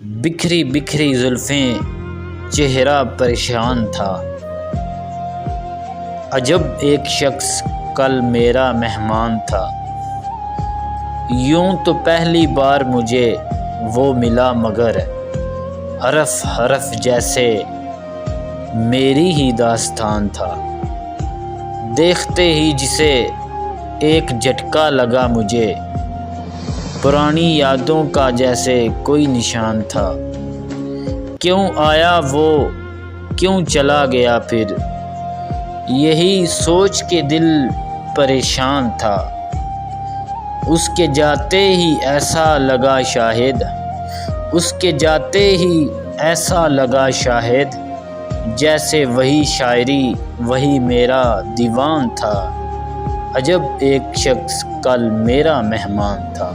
بکھری بکھری زلفیں، چہرہ پریشان تھا۔ عجب ایک شخص کل میرا مہمان تھا، یوں تو پہلی بار مجھے وہ ملا، مگر حرف حرف جیسے میری ہی داستان تھا۔ دیکھتے ہی جسے ایک جھٹکا لگا مجھے، پرانی یادوں کا جیسے کوئی نشان تھا۔ کیوں آیا وہ کیوں چلا گیا پھر، یہی سوچ کے دل پریشان تھا۔ اس کے جاتے ہی ایسا لگا شاہد، اس کے جاتے ہی ایسا لگا شاہد، جیسے وہی شاعری وہی میرا دیوان تھا۔ عجب ایک شخص کل میرا مہمان تھا۔